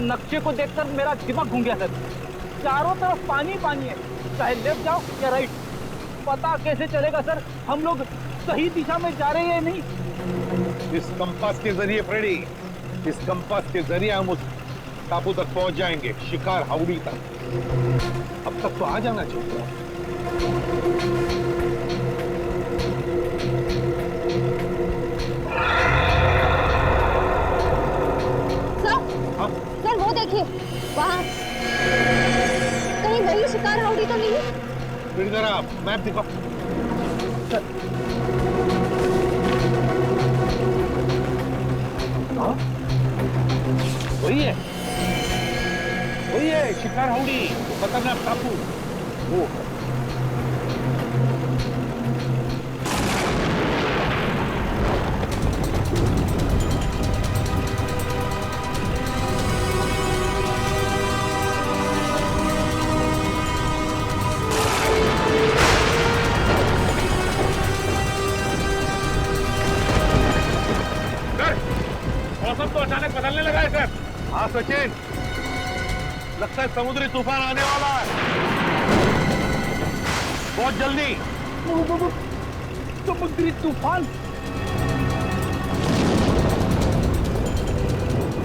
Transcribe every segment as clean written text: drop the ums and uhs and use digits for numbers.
नक्शे को देखकर मेरा दिमाग घूम गया सर। चारों तरफ पानी पानी है, चाहे लेफ्ट जाओ या राइट, पता कैसे चलेगा सर हम लोग सही दिशा में जा रहे हैं या नहीं? इस कंपास के जरिए फ्रेडी, इस कंपास के जरिए हम उस टापू तक पहुंच जाएंगे, शिकार हाउड़ी तक। अब तक तो आ जाना चाहिए। सर वो देखिए वहाँ, कहीं वही शिकार हाउड़ी तो नहीं? फिर जरा मैप दिखाओ। हाँ वही है, वही है शिकार हाउड़ी, खतरनाक टापू वो। मौसम तो अचानक बदलने लगा है सर। हाँ सचिन, लगता है समुद्री तूफान आने वाला है बहुत जल्दी। समुद्री तूफान?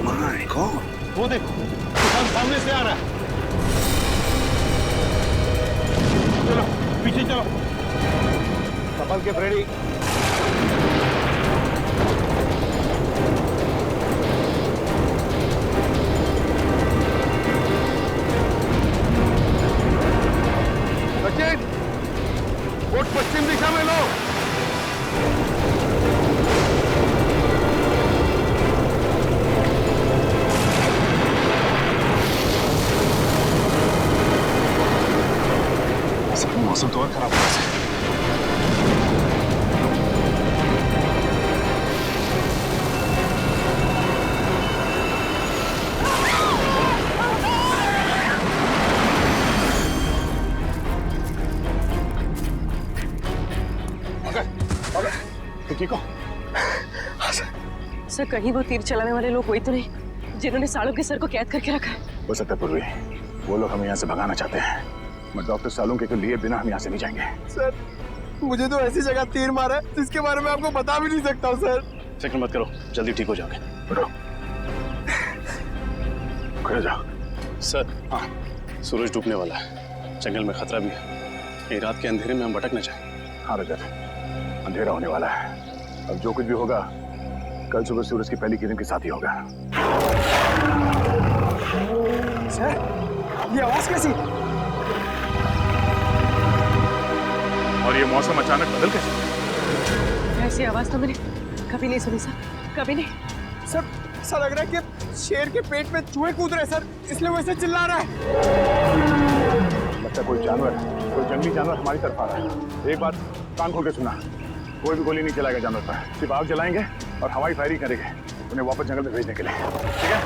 माय गॉड, वो देखो तूफान सामने से आ रहा है। चलो पीछे चलो, संभल के फ्रेडी। बोट पश्चिम दिशा में लो। मौसम तो और खराब हो रहा है। ठीक हो? हाँ सर कहीं वो तीर चलाने वाले लोग वही तो नहीं जिन्होंने सालों के सर को कैद करके रखा है? हो सकता है पूर्वी, वो लोग हमें यहाँ से भगाना चाहते हैं, मगर डॉक्टर सालों के लिए बिना हम यहाँ से नहीं जाएंगे। सर मुझे तो ऐसी जगह तीर मारा है जिसके बारे में आपको बता भी नहीं सकता हूँ सर। फिक्र मत करो, जल्दी ठीक हो जाओगे। उठो, खड़े जाओ। सर हाँ, सूरज डूबने वाला है, जंगल में खतरा भी है, कहीं रात के अंधेरे में हम भटक न जाएं। हाँ रजत, अंधेरा होने वाला है, अब जो कुछ भी होगा कल सुबह सूरज की पहली किरण के साथ ही होगा। सर ये आवाज कैसी? और ये मौसम अचानक बदल कैसे? ऐसी आवाज तो मैंने कभी नहीं सुनी सर, कभी नहीं। सर ऐसा लग रहा है कि शेर के पेट में चूहे कूद रहे सर, इसलिए वैसे चिल्ला रहा है। लगता है कोई जानवर, कोई जंगली जानवर हमारी तरफ आ रहा है। एक बात कान खोल के सुना, कोई भी गोली नहीं चलाएगा जानवर पर, सिर्फ आग जलाएंगे और हवाई फायरिंग करेंगे उन्हें वापस जंगल में भेजने के लिए, ठीक है?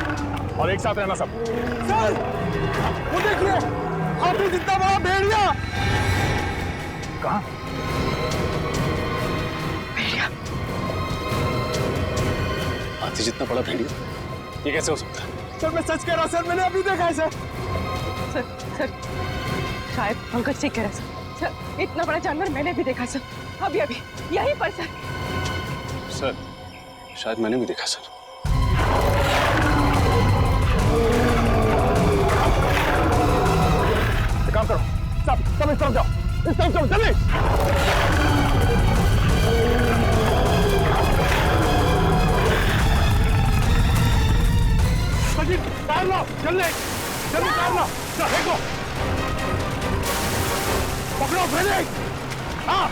और एक साथ रहना सब। सर वो देखिए, हाथी जितना बड़ा भेड़िया। कहाँ? भेड़िया? हाथी जितना बड़ा भेड़िया? ये कैसे हो सकता है? सर मैं सच कह रहा हूँ सर, मैंने अभी देखा है सर। सर शायद पंकज ठीक कह रहा है सर, इतना बड़ा जानवर मैंने भी देखा सर, अभी अभी यहीं पर सर। सर शायद मैंने भी देखा सर। एक काम करो, सब इस तरफ जाओ, इस तरफ चलो, जल्दी। तार लो, जल्दी जल्दी तार लो, देखो पकड़ो फ्रेडी। हाँ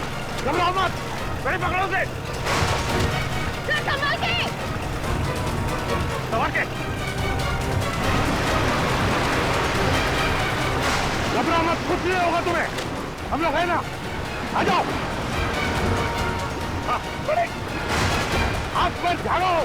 घबराओ मत, फ्रेडी पकड़ो से। संभाल के। संभाल के। घबराओ मत, कुछ नहीं होगा तुम्हें, हम लोग है ना, आ जाओ। हाँ फ्रेडी, हाथ पर झाड़ो।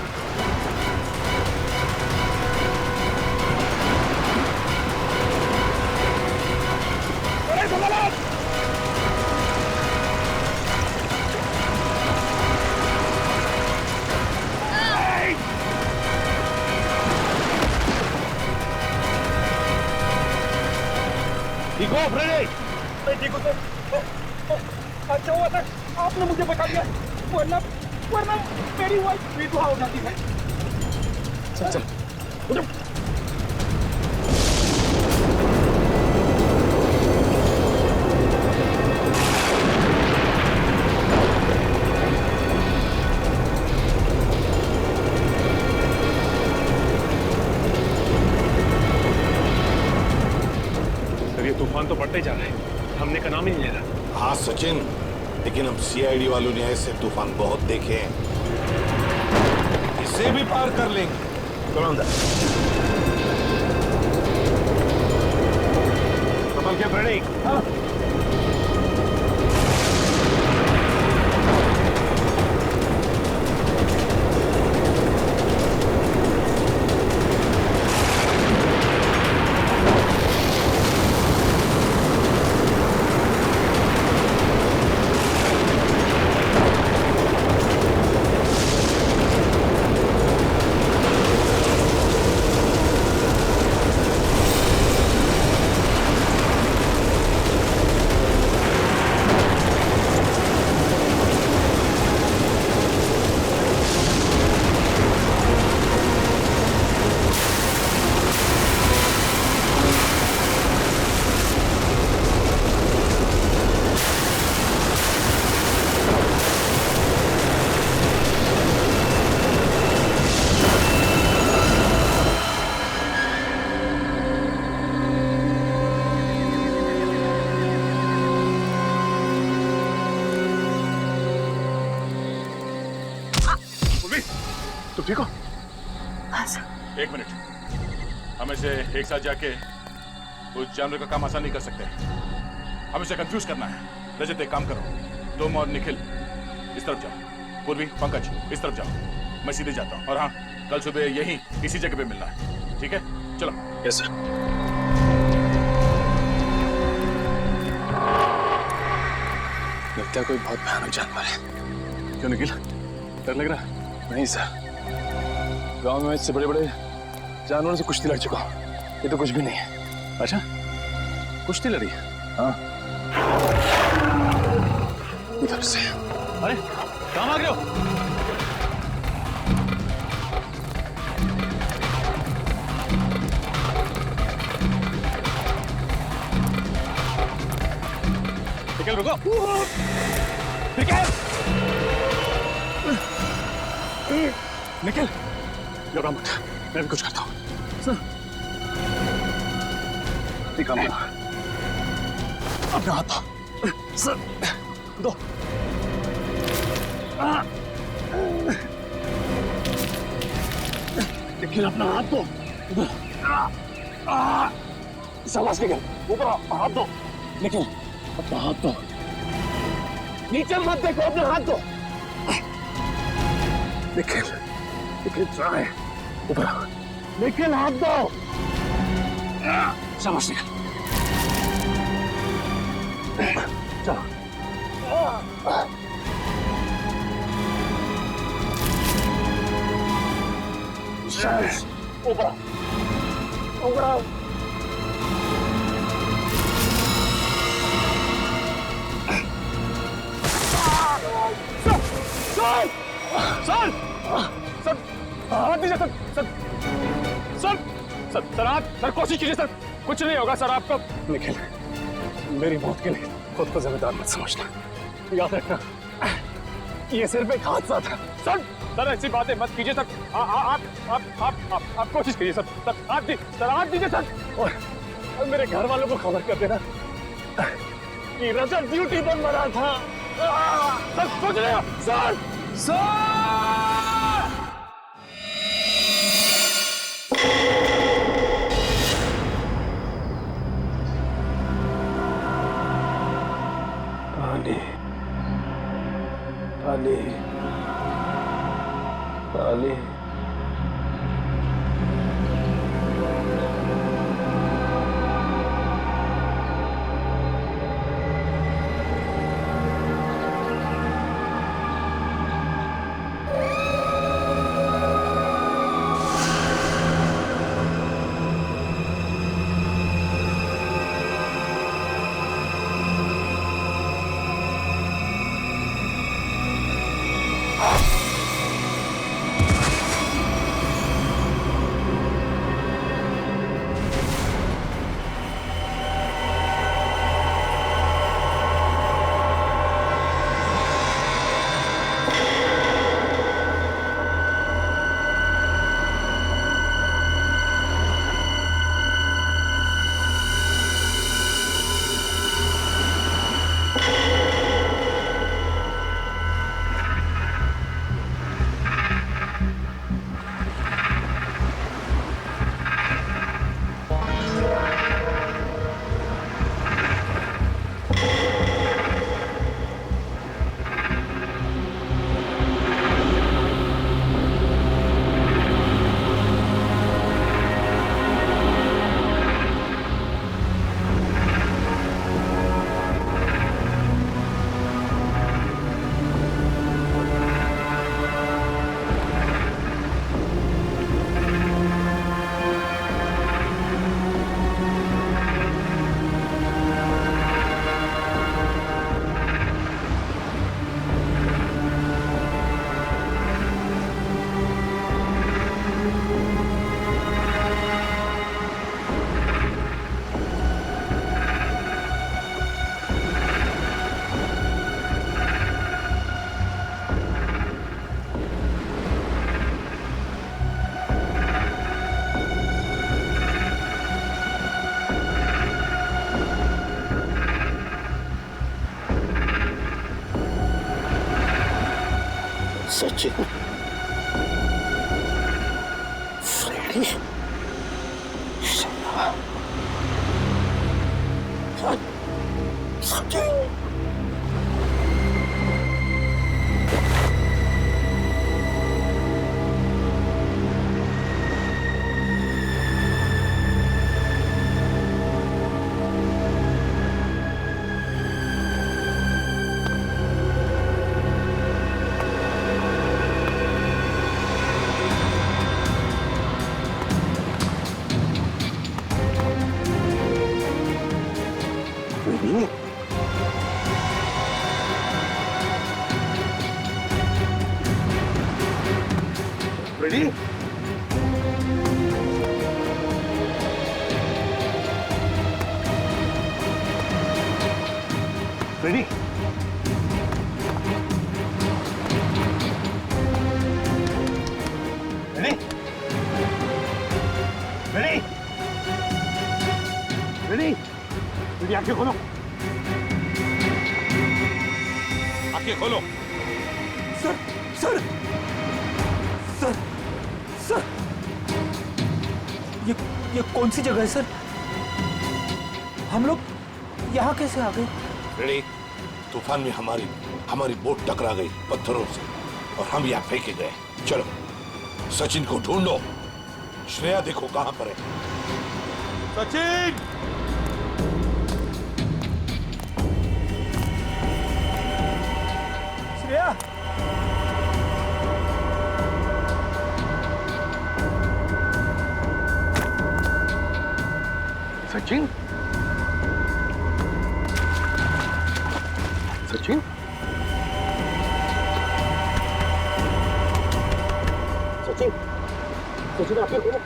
गो फ्रेडी। मैं ठीक हूँ सर। अच्छा हुआ सर आपने मुझे बचा लिया, वरना वरना मेरी वाइफ विधवा हो जाती है। चल चल उठो। ये तूफान तो बढ़ते जा रहा है, हमने का नाम ही नहीं ले रहा। हाँ सचिन, लेकिन हम सीआईडी वालों ने ऐसे तूफान बहुत देखे हैं, इसे भी पार कर लेंगे। चलो अंदर। संभल के फ्रेडी। हाँ। तुम ठीक हो? हाँ सर। एक मिनट, हम इसे एक साथ जाके उस जानवर का काम आसान नहीं कर सकते। हम इसे कंफ्यूज करना है। रजत एक काम करो, तुम और निखिल इस तरफ जाओ, पूर्वी पंकज इस तरफ जाओ, मैं सीधे जाता हूँ। और हाँ, कल सुबह यहीं इसी जगह पे मिलना है, ठीक है? चलो। Yes sir. लगता है कोई बहुत भयानक जानवर है। क्यों निखिल, डर लग रहा है? नहीं सर, गांव में इससे बड़े बड़े जानवरों से कुश्ती लड़ चुका हूं, ये तो कुछ भी नहीं है। अच्छा, कुश्ती लड़ी? हाँ, इधर से। अरे कहाँ भाग रहे हो? निकल, रुको। निकल, घबरा मत, मैं भी कुछ करता हूँ। काम करो, अपना हाथ दो। सर, दो। निखिल, अपना हाथ दो। शाबाश निखिल, ऊपर हाथ दो। निखिल, अपना हाथ दो। नीचे मत देखो, अपना हाथ दो। निखिल, निखिल ट्राई, ऊपर आओ। निखिल, हाथ दो। शाबाश निखिल, चलो। शाबाश, ऊपर आओ, ऊपर आओ। सर, सर, सर, हाथ दीजिए sir, sir, sir, sir, sir, आप सर कोशिश कीजिए सर, कुछ नहीं होगा सर आपको। निखिल, मेरी मौत के लिए खुद को जिम्मेदार मत समझना, याद रखना ये सिर्फ एक हादसा था। सर, सर ऐसी बातें मत कीजिए सर, आप कोशिश कीजिए सर, सर हाथ दीजिए सर, और मेरे घर वालों को खबर कर देना कि रजत ड्यूटी पर मरा था। सर सोच रहे हो? सर, सर, पानी, पानी, पानी। Sachin, Freddie, Sachin. Ready? Ready? Ready? Ready? Ready? Ready, आंखें खोलो। आंखें खोलो। सर सर सर सर ये कौन सी जगह है सर? हम लोग यहाँ कैसे आ गए? रेडी? तूफान में हमारी बोट टकरा गई पत्थरों से और हम यहाँ फेंके गए। चलो सचिन को ढूंढो। श्रेया देखो कहां पर है। सचिन! श्रेया, सचिन? सचिन? सचिन? सचिन, आंखें खोलो।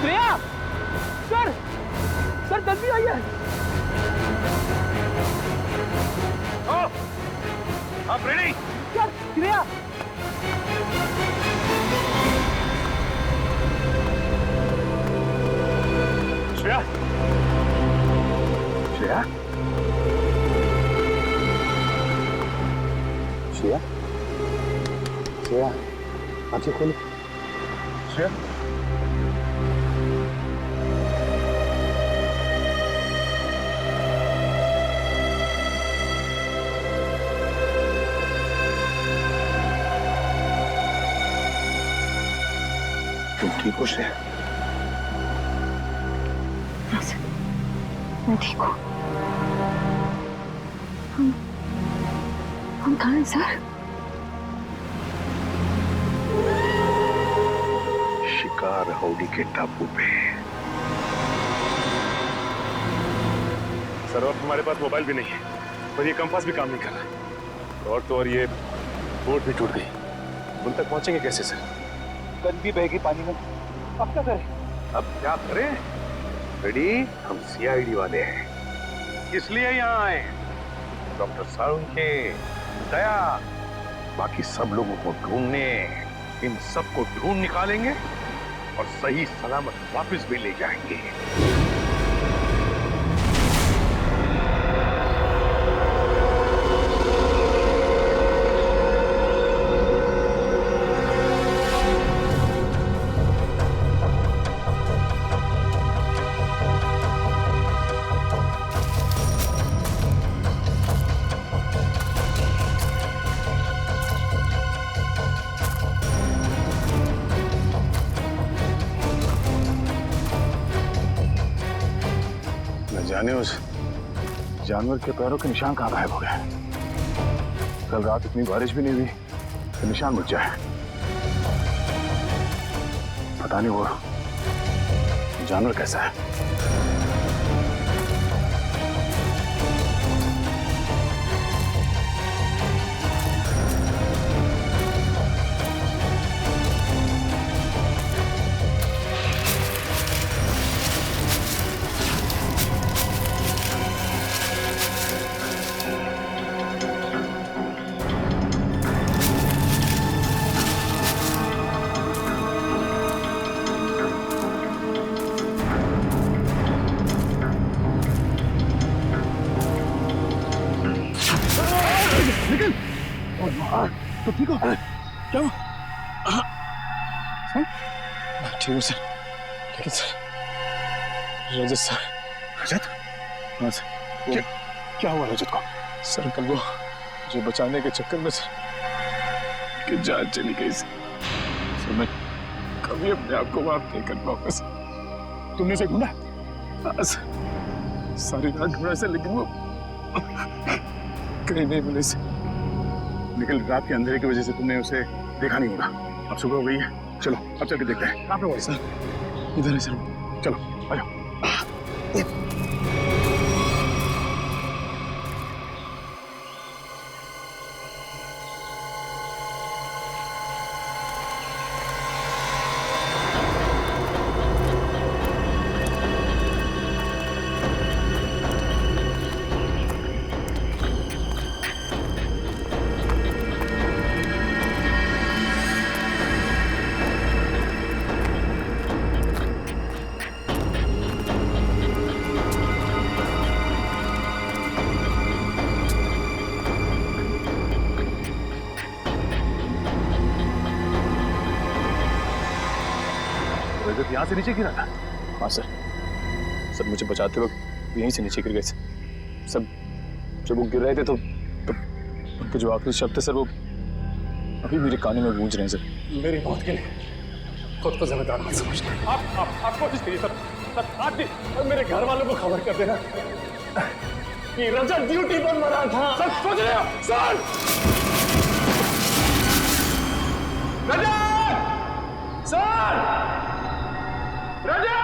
श्रेया! सर! सर जल्दी आइए! आप रेडी? सर, श्रेया! श्रेया? श्रेया? श्रेया? श्रेया, आंखें खोलो। श्रेया? तुम ठीक हो श्रेया? हाँ सर, मैं ठीक हूँ। हम कहाँ हैं सर? शिकार हाउडी के टापू पे। सर, अब हमारे पास मोबाइल भी नहीं है और ये कंपास भी काम नहीं कर रहा। और तो और ये बोट भी टूट गई। उन तक पहुंचेंगे कैसे सर? गन भी बहेगी पानी में। अब क्या करें? अब क्या करें? रेडी? हम सीआईडी वाले हैं, इसलिए यहाँ आए। डॉक्टर साळुंखे, दया, बाकी सब लोगों को ढूंढने, इन सबको ढूंढ निकालेंगे और सही सलामत वापस भी ले जाएंगे। जाने उस जानवर के पैरों के निशान कहाँ गायब हो गए। कल रात इतनी बारिश भी नहीं हुई कि निशान मिट जाए। पता नहीं वो जानवर कैसा है। तो ठीक हो? क्या हुआ? ठीक हूँ सर, लेकिन सर रजत सर। रजत? हाँ सर। क्या हुआ रजत को? सर कल वो मुझे बचाने के चक्कर में सर कि जान चली गई सर। मैं कभी अपने आप को माफ नहीं कर पाऊंगा सर। तुमने उसे ढूंढा? हाँ सर, सारी रात ढूंढा सर, लेकिन वो कहीं नहीं मिले सर। लेकिन रात के अंधेरे की वजह से तुमने उसे देखा नहीं होगा। अब सुबह हो गई है, चलो अब चल के देखते हैं। कहाँ पे वो है? सर इधर है सर। चलो आ जाओ। रजत यहाँ से नीचे गिरा था? हाँ सर, सर मुझे बचाते वक्त यहीं से नीचे गिर गए सर। सब जब वो गिर रहे थे तो उनके जो आखिरी शब्द थे सर वो अभी मेरे कानों में गूंज रहे हैं सर। मेरी मौत के लिए खुद को जिम्मेदार मत समझना। आप कोशिश करिए सर, आप भी मेरे घर वालों को खबर कर देना कि रजत ड्यूटी पर मरा था। सर सोच रहे हो? सर रजत! सर रजत!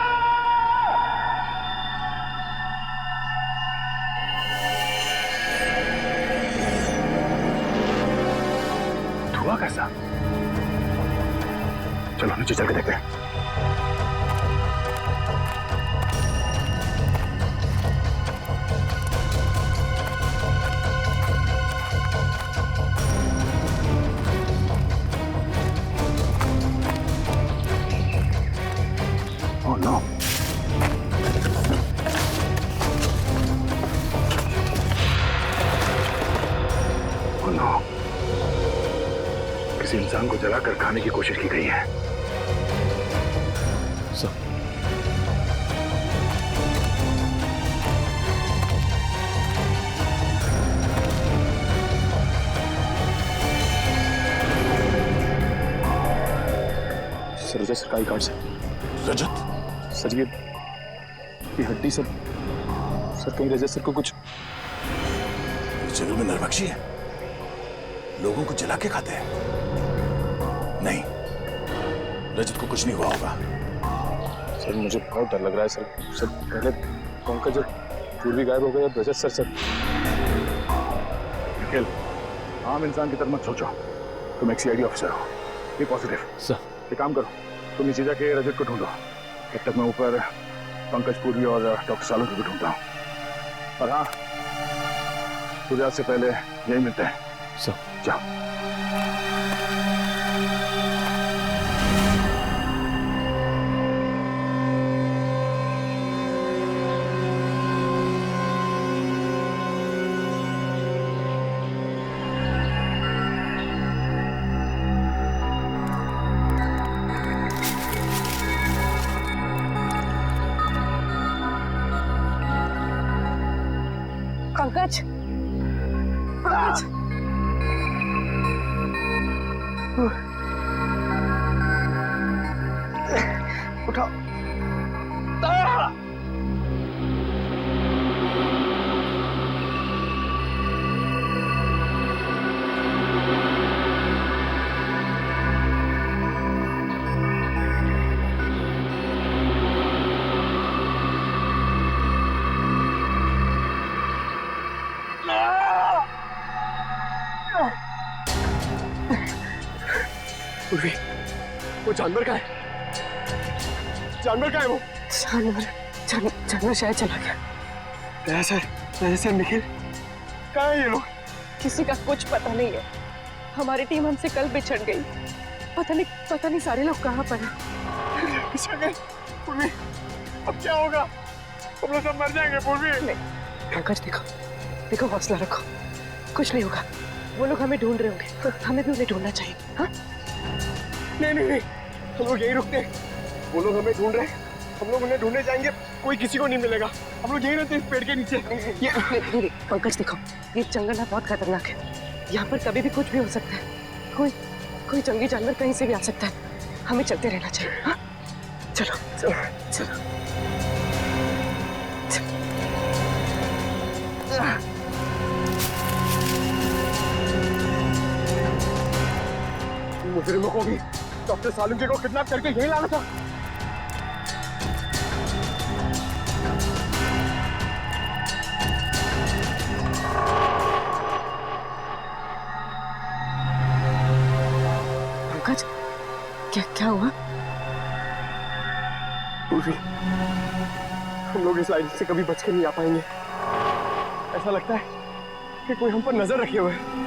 धुआं कैसा? चलो नीचे चल के देखते हैं। Oh no! Oh no! किसी इंसान को जलाकर खाने की कोशिश की गई है। सर रजत सरकारी कार्ड से। रजत? सर ये हड्डी सर कहीं रजत सर को कुछ। जरूर में नरभक्षी है, लोगों को जला के खाते हैं। नहीं, रजत को कुछ नहीं हुआ होगा। सर मुझे बहुत डर लग रहा है सर। सर पहले पंकज जब पूर्वी गायब हो गए, अब रजत सर। निखिल, आम इंसान की तरह मत सोचो। तुम एक सीआईडी ऑफिसर हो, बी पॉजिटिव। सर एक काम करो, तुम नीचे जाके रजत को ढूंढो, तब तक मैं ऊपर पंकज पूर्वी और डॉक्टर सालों को भी ढूंढता हूँ। और हाँ, सूर्यास्त से पहले यही मिलते हैं। सर जाओ। पंकज, पंकज, उठाओ। पूर्वी, वो जानवर का है? जानवर का है वो? जानवर शायद चला गया। ऐसे निखिल, कहाँ है ये लोग? किसी का कुछ पता नहीं है। हमारी टीम हमसे कल बिछड़ गई। पता नहीं सारे लोग कहाँ पर हैं। बिछड़ गए? पूर्वी, अब क्या होगा? हम लोग सब मर जाएंगे पूर्वी। पंकज देखो, हौसला रखो, कुछ नहीं होगा। वो लोग हमें ढूंढ रहे होंगे, हमें भी उन्हें ढूंढना चाहिए। हाँ नहीं, हम लोग यहीं रुकते हैं। वो लोग हमें ढूंढ रहे हैं, हम लोग उन्हें ढूंढने जाएंगे, कोई किसी को नहीं मिलेगा। हम लोग यहीं रहते हैं इस पेड़ के नीचे। नहीं, पंकज देखो, ये जंगल है, बहुत खतरनाक है। यहाँ पर कभी भी कुछ भी हो सकता है। कोई जंगली जानवर कहीं से भी आ सकता है। हमें चलते रहना चाहिए। हाँ चलो चलो चलो। मुजरिमों को भी डॉक्टर सालुंके को किडनैप करके यहीं लाना था। पंकज, क्या हुआ? पूर्वी, हम लोग इस लाइन से कभी बच के नहीं आ पाएंगे। ऐसा लगता है कि कोई हम पर नजर रखे हुए है।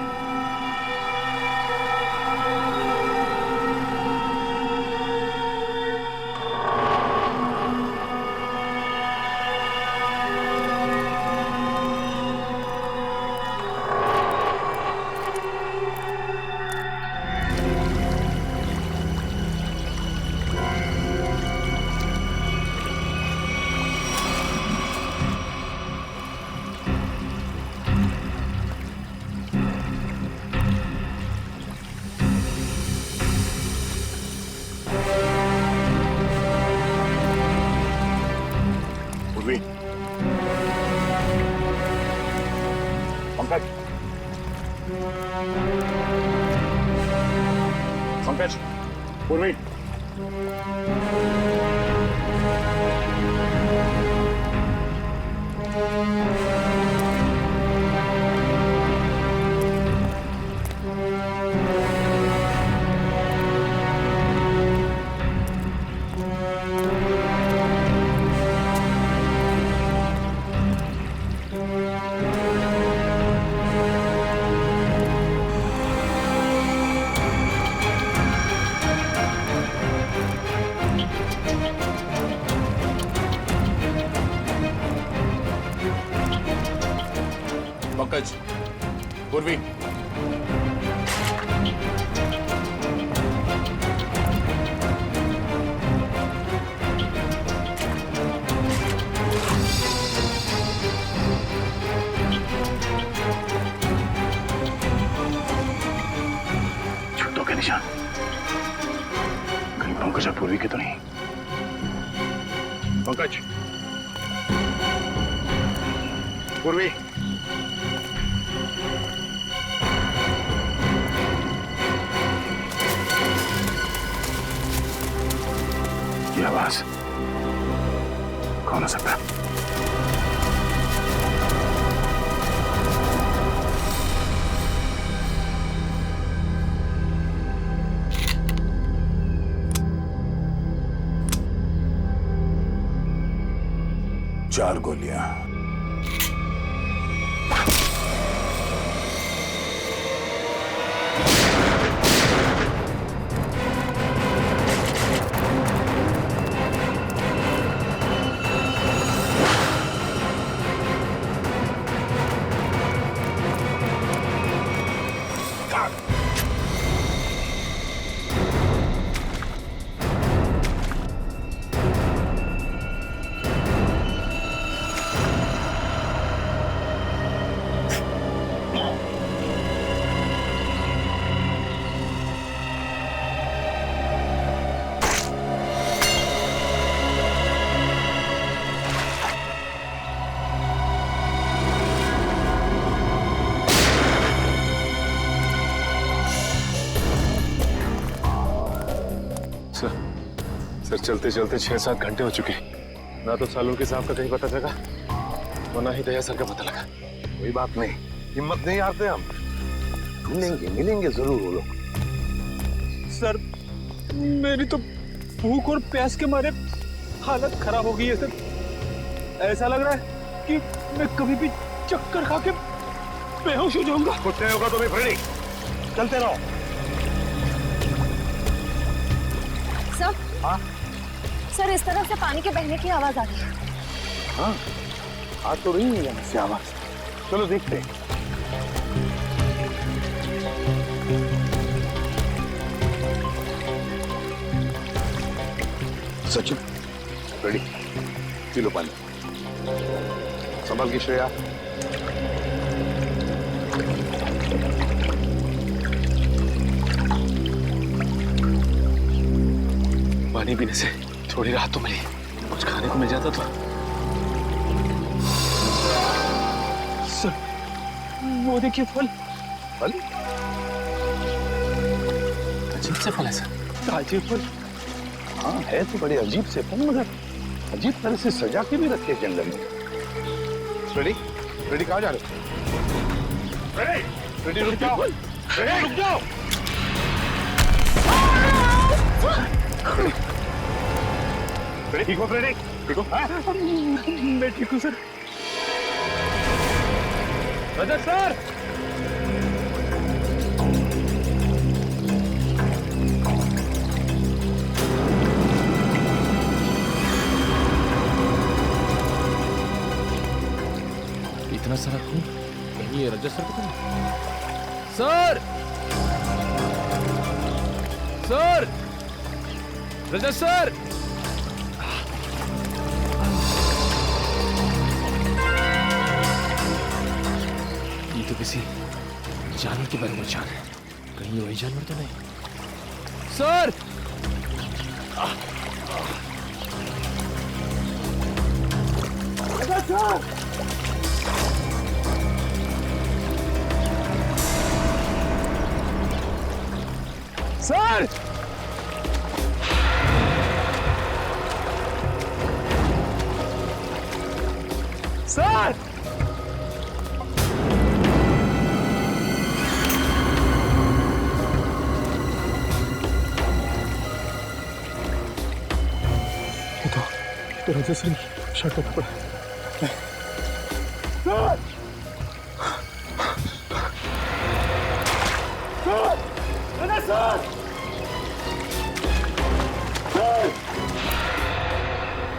पंकज, पूर्वी, पंकज, पूर्वी, छुट्टों के निशान कहीं पंकज और पूर्वी के तो नहीं। पंकज, पूर्वी, ये आवाज कौन हो सकता है? चार गोलियां। सर चलते चलते 6-7 घंटे हो चुके। ना तो सालुंके साहब का कहीं पता चला और ना ही दया सर का पता लगा। कोई बात नहीं, हिम्मत नहीं हारते हम, ढूंढेंगे, मिलेंगे जरूर वो लोग। सर मेरी तो भूख और प्यास के मारे हालत खराब हो गई है सर। ऐसा लग रहा है कि मैं कभी भी चक्कर खा के बेहोश हो जाऊंगा। कुछ नहीं होगा तुम्हें फ्रेडी, चलते रहो। सर, हाँ सर इस तरफ से पानी के बहने की आवाज आ रही है। हाँ, आज तो रही है यहाँ से आवाज। चलो देखते हैं। सचिन रेडी, पी लो पानी। संभल की श्रेया। पानी पीने से थोड़ी राहत तो मिली, कुछ खाने को मिल जाता तो। सर, वो देखिए फल। फल? अजीब से फल है सर। ताजे फल? हाँ है तो बड़े अजीब से फल, मगर अजीब तरह से सजा के भी रखे जंगल में। रेडी रेडी, कहाँ जा रहे हो? रेडी रेडी, रुक जाओ। रेडी रुक जाओ। रेडी ठीक हो? रेडी ठीक हो? मैं ठीक हूँ सर। रजत सर, इतना सारा खून, कहीं ये रजत सर को नहीं? सर, सर, रजत सर, ये तो किसी जानवर के बारे में जान है, कहीं ये वही जानवर तो नहीं? सर, सर, सर, तो रजत सर शर्ट का कपड़ा।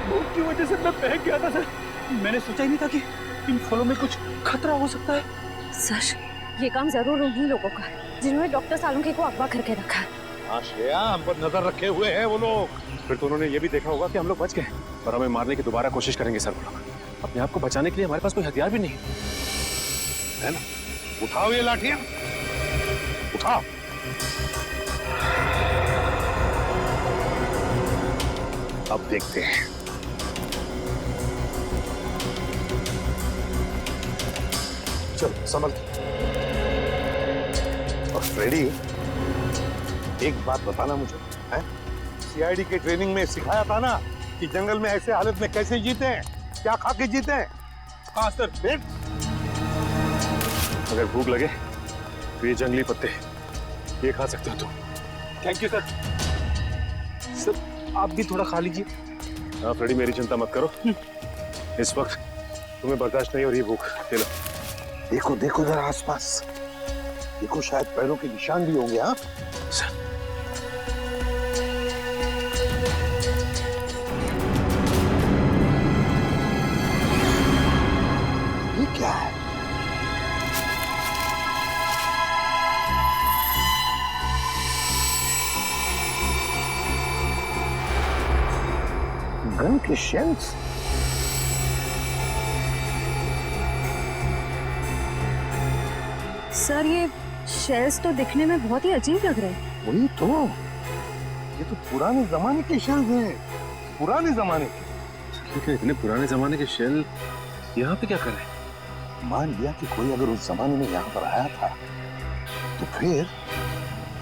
भूख की वजह से मैं बहक गया था सर। मैंने सोचा ही नहीं था कि इन फलों में कुछ खतरा हो सकता है। सर, ये काम जरूर उन्हीं लोगों का है जिन्होंने डॉक्टर सालुंखे को अगवा करके रखा है। हाँ श्रेया, हम पर नजर रखे हुए हैं वो लोग। फिर तो उन्होंने ये भी देखा होगा कि हम लोग बच गए और हमें मारने की दोबारा कोशिश करेंगे सर। वो लोग अपने आप को बचाने के लिए हमारे पास कोई हथियार भी नहीं है ना? उठाओ ये लाठियां, उठाओ। अब देखते हैं। चल संभल। और फ्रेडी, एक बात बताना मुझे, है? सीआईडी के ट्रेनिंग में सिखाया था ना कि जंगल में ऐसे हालत में कैसे जीते हैं, क्या खा के जीते हैं? हाँ सर। फिर अगर भूख लगे तो ये जंगली पत्ते ये खा सकते हो तुम। Thank you sir. सर आप भी थोड़ा खा लीजिए। हाँ फ्रेडी, मेरी चिंता मत करो, इस वक्त तुम्हें बर्दाश्त नहीं हो रही भूख। ले लो। देखो देखो जरा आसपास, देखो शायद पैरों के निशान भी होंगे। हाँ सर, ये क्या है? गन के शेल्स? सर, ये शेल्स तो दिखने में बहुत ही अजीब लग रहे हैं। वही तो, ये तो पुराने जमाने के शेल्स हैं, पुराने जमाने के। लेकिन इतने पुराने जमाने के शेल यहाँ पे क्या कर रहे हैं? मान लिया कि कोई अगर उस जमाने में यहाँ पर आया था, तो फिर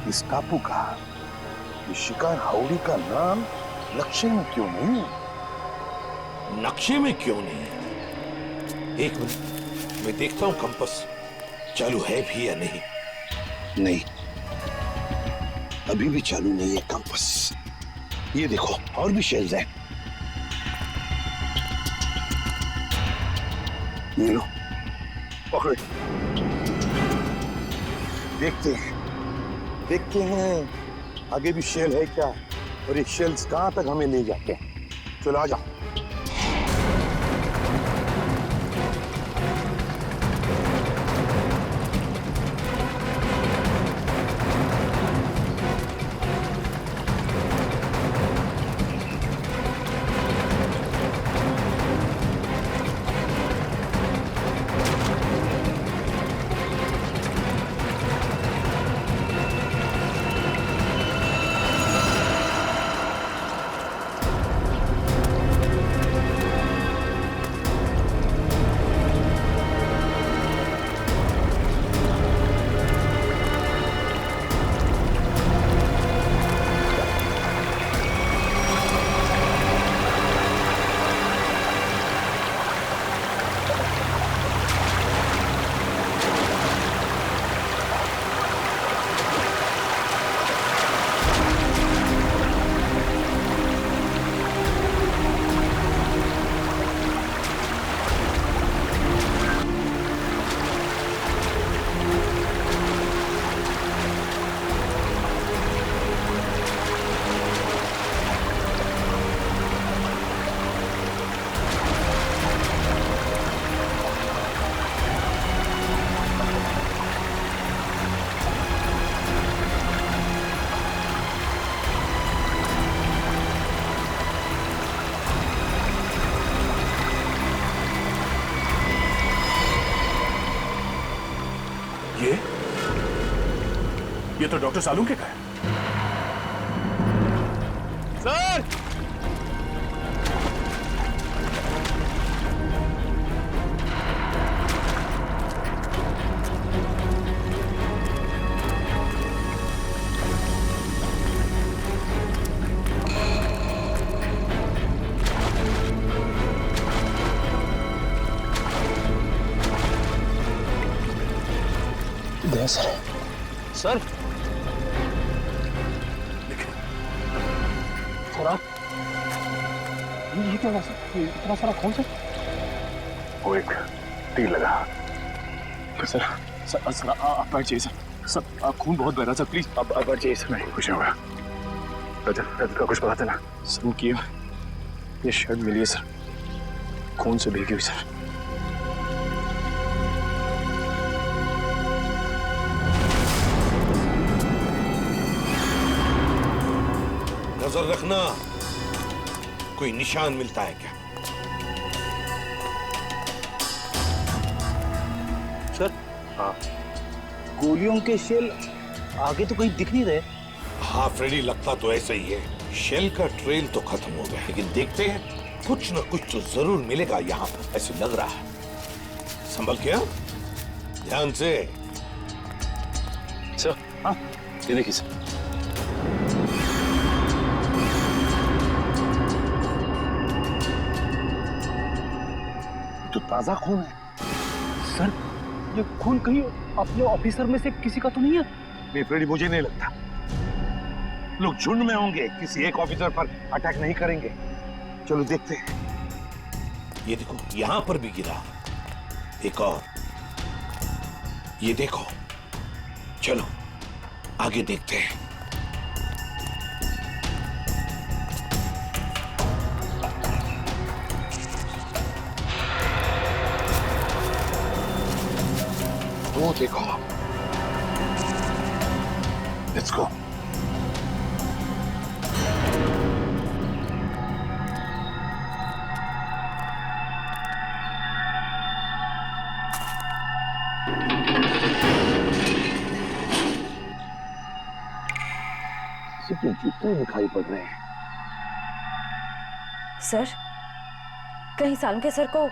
इस टापू का, इस शिकार हाउड़ी का नाम नक्शे में क्यों नहीं? नक्शे में क्यों नहीं? एक मिनट, मैं देखता हूं कंपास चालू है भी या नहीं। नहीं, अभी भी चालू नहीं है कंपास। ये देखो और भी शेल्स हैं। ये लो, पकड़ो। देखते हैं आगे भी शेल है क्या, और ये शेल्स कहां तक हमें ले जाते हैं। चलो आ जाओ। ये तो डॉक्टर सालूंके का है। सर सर सर सर आप ये क्या हुआ सर? इतना सारा खून सर? वो एक तीर लगा। सर सर सर आप बैठ जाइए सर। सर खून बहुत बह रहा सर, प्लीज आप बैठ जाइए सर। नहीं, कुछ नहीं होगा। रजत का कुछ पता चला? सर की ये शर्ट मिली है सर, खून से भीगी हुई सर। नजर रखना, कोई निशान मिलता है क्या? सर हाँ, गोलियों के शेल आगे तो कहीं दिख नहीं रहे। हाँ फ्रेडी, लगता तो ऐसा ही है। शेल का ट्रेल तो खत्म हो गया, लेकिन देखते हैं कुछ न कुछ तो जरूर मिलेगा यहाँ पर, ऐसे लग रहा है। संभल के, ध्यान से। सर हाँ, ये देखिए सर। तो ताजा खून है। सर ये खून कहीं अपने ऑफिसर में से किसी का तो नहीं है? नहीं फ्रेडी, मुझे नहीं लगता। लोग झुंड में होंगे, किसी एक ऑफिसर पर अटैक नहीं करेंगे। चलो देखते हैं। ये देखो, यहां पर भी गिरा एक और। ये देखो, चलो आगे देखते हैं। वो देखो, लेट्स गो। सिर्फ जूते दिखाई पड़ रहे हैं। सर कहीं सालुंके सर को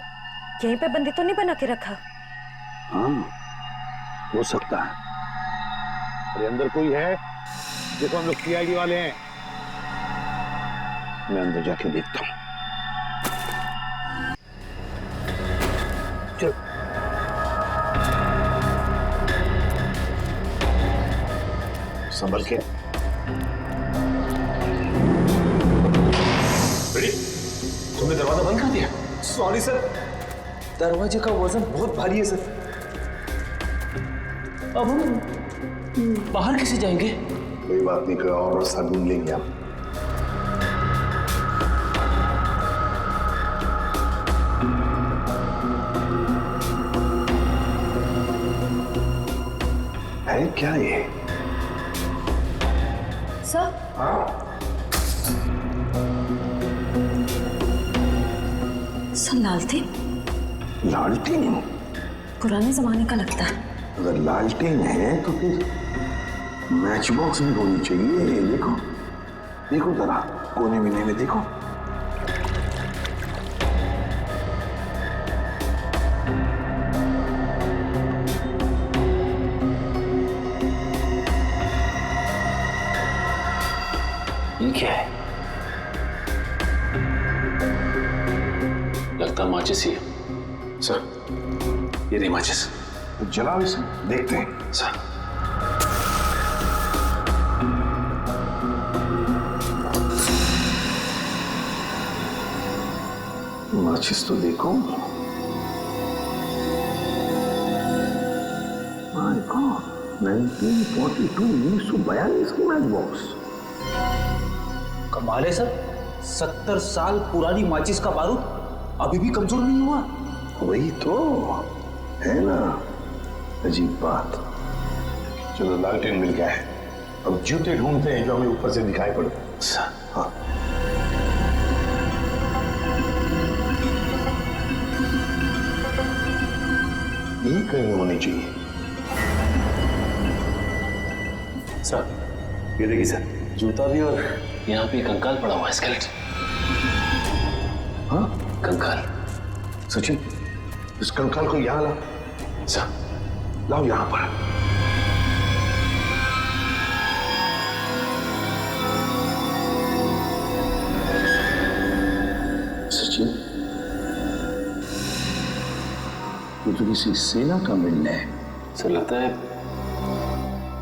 यहीं पे बंदी तो नहीं बना के रखा? हाँ, हो सकता है। अरे अंदर कोई है? देखो, हम लोग सीआईडी वाले हैं। मैं अंदर जाके देखता हूँ। चल। संभल के। रेडी? तुमने दरवाजा बंद कर दिया? सॉरी सर, दरवाजे का वजन बहुत भारी है सर। अब हम बाहर कैसे जाएंगे? कोई बात नहीं, कोई और रास्ता ढूंढ लेंगे हम। है क्या ये? सर सर लालटेन? लालटेन? पुराने जमाने का लगता है। अगर लालटेन है तो फिर मैच बॉक्स भी होनी चाहिए। देखो देखो जरा, कोने मिने में देखो। ये क्या है? लगता माचिस ही है। सर ये नहीं माचिस। तो जलाओ इसे, देखते हैं। सर माचिस तो देखो। माय गॉड, 1942 की मैच बॉक्स। कमाल है सर, 70 साल पुरानी माचिस का बारूद अभी भी कमजोर नहीं हुआ। वही तो है ना, अजीब बात। चलो लालटेन मिल गया है, अब जूते ढूंढते हैं जो हमें ऊपर से दिखाई पड़े। हाँ, ये कहीं होनी चाहिए। सर ये देखिए सर, जूता भी और यहाँ पे कंकाल पड़ा हुआ है, स्केलेटन। हाँ कंकाल। सचिन, इस कंकाल को यहाँ ला। सर लाओ यहाँ पर। सचिन, ये तो किसी सेना का मिलना है। सर लगता है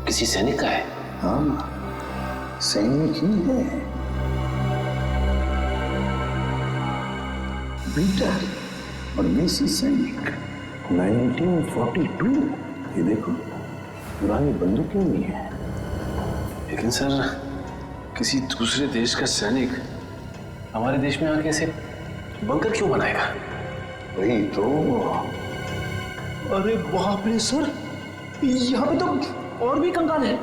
किसी सैनिक का है। हाँ, सैनिक ही है। पीटर और मेसी सैनिक 1942। ये देखो, पुरानी बंदूकें भी हैं। लेकिन सर किसी दूसरे देश का सैनिक हमारे देश में आके ऐसे बंकर क्यों बनाएगा? वही तो। अरे बाप रे सर, यहाँ पे तो और भी कंकाल है।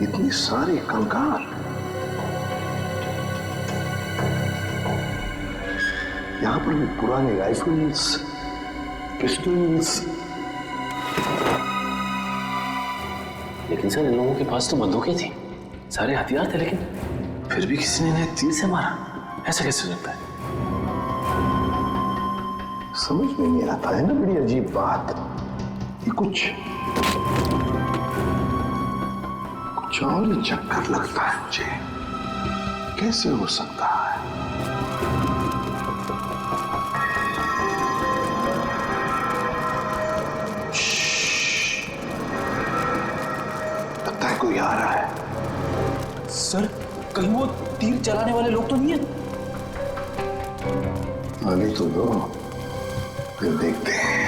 इतने सारे कंकाल। यहां पर भी पुराने राइफल्स, पिस्टल्स। लेकिन सर इन लोगों के पास तो बंदूकें थी, सारे हथियार थे, लेकिन फिर भी किसी ने इन्हें तीर से मारा। ऐसा कैसे लगता है? समझ में नहीं आता है ना, बड़ी अजीब बात। ये कुछ और ही चक्कर लगता है मुझे। कैसे हो सकता है? लगता है कोई आ रहा है। सर कहीं वो तीर चलाने वाले लोग तो नहीं है? आने तो दो, फिर देखते हैं।